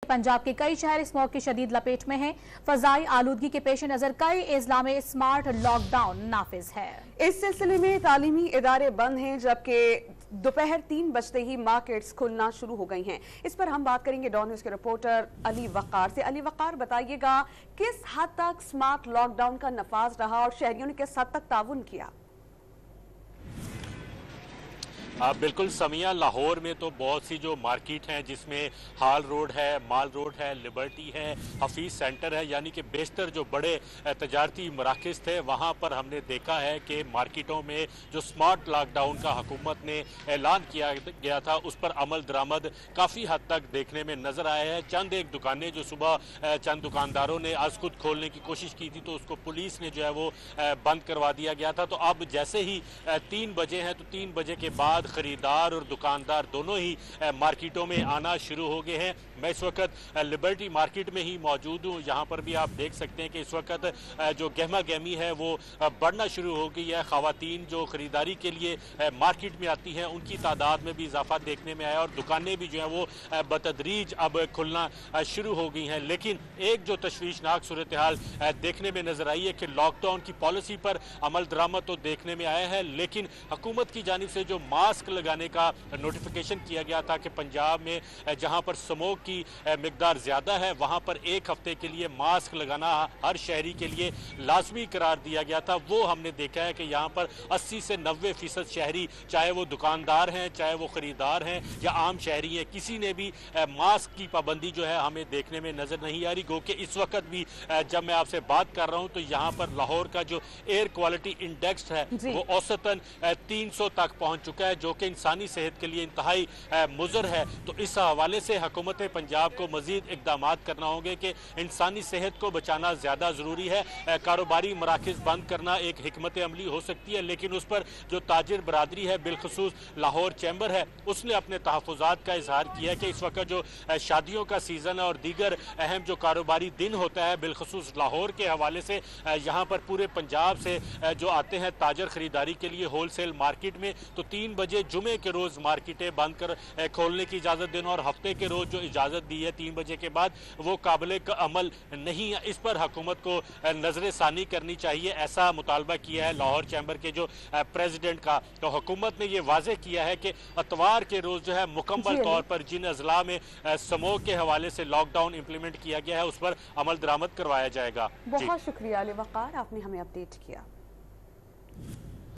पंजाब के कई शहर स्मॉग की शदीद लपेट में हैं। फजाई आलूदगी के पेश नजर कई अजला में स्मार्ट लॉकडाउन नाफिज है। इस सिलसिले में तालीमी इदारे बंद हैं, जबकि दोपहर 3 बजते ही मार्केट्स खुलना शुरू हो गई हैं। इस पर हम बात करेंगे डॉन न्यूज के रिपोर्टर अली वक़ार से। अली वक़ार, बताइएगा किस हद तक स्मार्ट लॉकडाउन का नफाज रहा और शहरियों ने किस हद तक ताउन किया? बिल्कुल समिया, लाहौर में तो बहुत सी जो मार्केट हैं जिसमें हाल रोड है, माल रोड है, लिबर्टी है, हफीज सेंटर है, यानी कि बेशतर जो बड़े तजारती मराकज़ थे वहाँ पर हमने देखा है कि मार्केटों में जो स्मार्ट लॉकडाउन का हुकूमत ने ऐलान किया गया था उस पर अमल दरामद काफ़ी हद तक देखने में नज़र आया है। चंद एक दुकानें जो सुबह चंद दुकानदारों ने आज खुद खोलने की कोशिश की थी तो उसको पुलिस ने जो है वो बंद करवा दिया गया था। तो अब जैसे ही 3 बजे हैं तो 3 बजे के बाद खरीदार और दुकानदार दोनों ही मार्केटों में आना शुरू हो गए हैं। मैं इस वक्त लिबर्टी मार्केट में ही मौजूद हूँ। यहाँ पर भी आप देख सकते हैं कि इस वक्त जो गहमा गहमी है वो बढ़ना शुरू हो गई है। ख़वातीन जो ख़रीदारी के लिए मार्केट में आती हैं उनकी तादाद में भी इजाफा देखने में आया और दुकानें भी जो हैं वो बतदरीज अब खुलना शुरू हो गई हैं। लेकिन एक जो तशवीशनाक सूरत हाल देखने में नजर आई है कि लॉकडाउन की पॉलिसी पर अमल दरामद तो देखने में आया है, लेकिन हुकूमत की जानिब से जो मास्क लगाने का नोटिफिकेशन किया गया था कि पंजाब में जहां पर स्मोक की मिकदार ज्यादा है वहां पर 1 हफ्ते के लिए मास्क लगाना हर शहरी के लिए लाजमी करार दिया गया था। वो हमने देखा है कि यहां पर 80 से 90% शहरी, चाहे वो दुकानदार हैं, चाहे वो खरीदार हैं या आम शहरी हैं, किसी ने भी मास्क की पाबंदी जो है हमें देखने में नजर नहीं आ रही। गो कि इस वक्त भी जब मैं आपसे बात कर रहा हूं तो यहाँ पर लाहौर का जो एयर क्वालिटी इंडेक्स है वो औसतन 300 तक पहुंच चुका है, जो कि इंसानी सेहत के लिए इंतहाई मुज़र है। तो इस हवाले से हुकूमत पंजाब को मजीद इकदाम करना होंगे कि इंसानी सेहत को बचाना ज़्यादा ज़रूरी है। कारोबारी मराकज़ बंद करना एक हिकमत अमली हो सकती है, लेकिन उस पर जो ताजिर बरादरी है, बिलखसूस लाहौर चैम्बर है, उसने अपने तहफ़्फ़ुज़ात का इजहार किया है कि इस वक्त जो शादियों का सीज़न है और दीगर अहम जो कारोबारी दिन होता है, बिलखसूस लाहौर के हवाले से यहाँ पर पूरे पंजाब से जो आते हैं ताजर ख़रीदारी के लिए होल सेल मार्केट में, तो 3 बजे जुमे के रोज़ मार्केटें बंद कर खोलने की इजाज़त देना और हफ्ते के रोज़ जो इजाज़त दी है 3 बजे के बाद वो काबिल अमल नहीं है। इस पर हुकूमत को नजर सानी करनी चाहिए, ऐसा मुतालबा किया है लाहौर चैम्बर के जो प्रेसिडेंट का। तो हुकूमत ने ये वाज़ेह किया है कि अतवार के रोज़ जो है मुकम्मल तौर पर जिन अजला में स्मोक के हवाले से लॉकडाउन इम्प्लीमेंट किया गया है उस पर अमल दरामद करवाया जाएगा। बहुत शुक्रिया अली वक़ार, आपने हमें अपडेट किया।